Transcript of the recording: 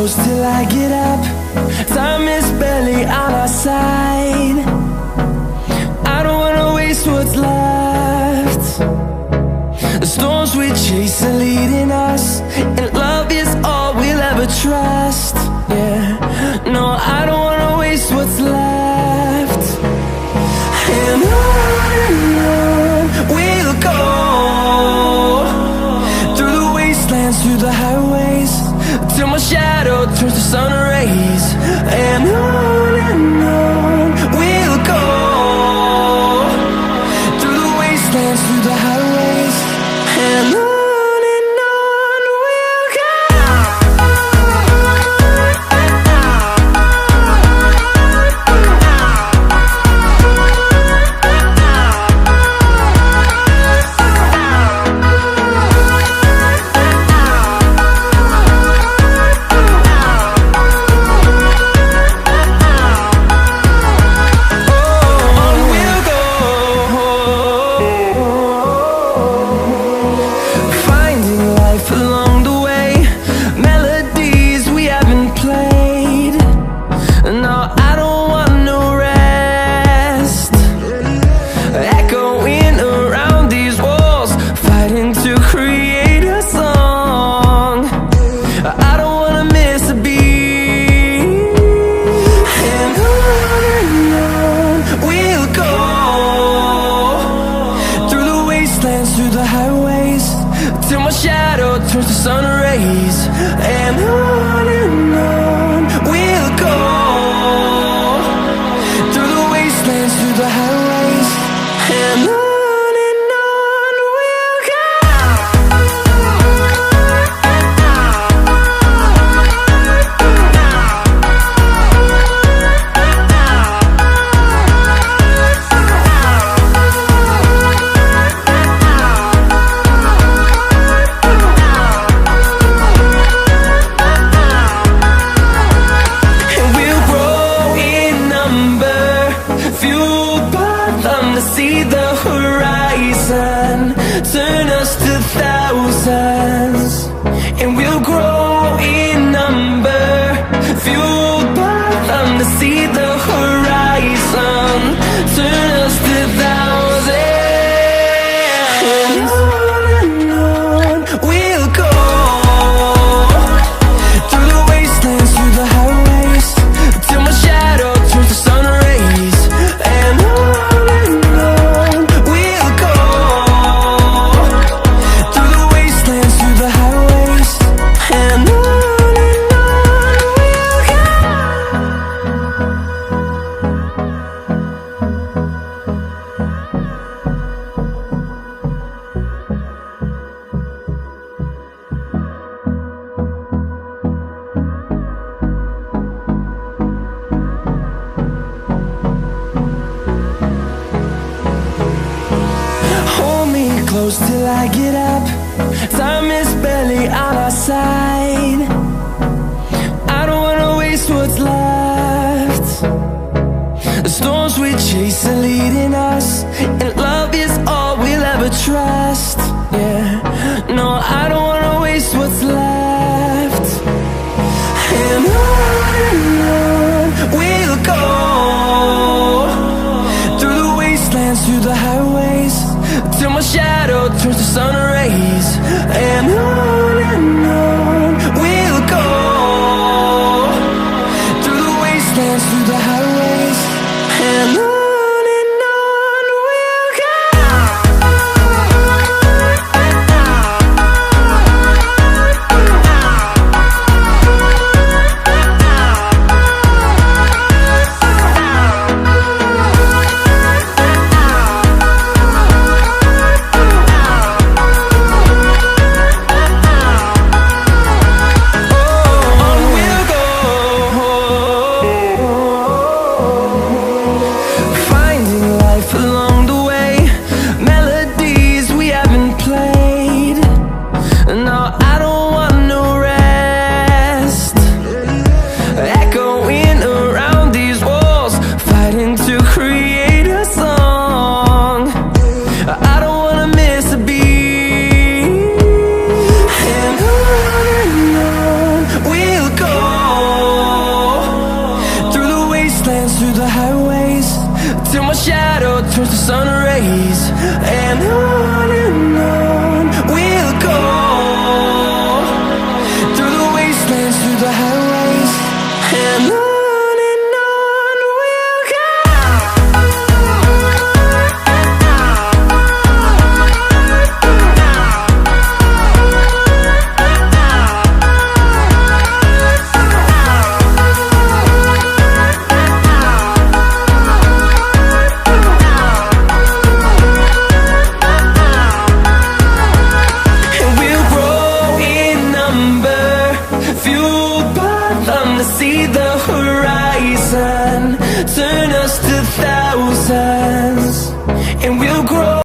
close till I get up. Time is barely on our side. I don't wanna waste what's left. The storms we chase are leading us, and love is all we'll ever trust. Yeah, no, I don't wanna waste what's left. And on we'll go, through the wastelands, through the highways, till my shadow turns to sun rays. And on we'll go, through the wastelands, through the highways, and on we'll go. Through the highways, till my shadow turns to sun rays. And on we'll go, through the wastelands, through the highways, and on we'll go. See the horizon, turn us to thousands, and we'll grow in number, fueled by them. To see the horizon, turn us to thousands, and on we'll go, through the wastelands, through the highways, till my shadow turns to sun rays. And close till I get up. Time is barely on our side. I don't wanna waste what's left. The storms we chase are leading us, and love is all we'll ever trust. Yeah, no, I don't wanna waste what's left. And on we'll go, through the wastelands, through the highways, till my shadow turns to sun rays. And on we'll go, through the wastelands, through the highways, and on we'll go. the highways, till my shadow turns to sun rays. And on we'll go, through the wastelands, through the highways, and on we'll go. Fueled by them to see the horizon, turn us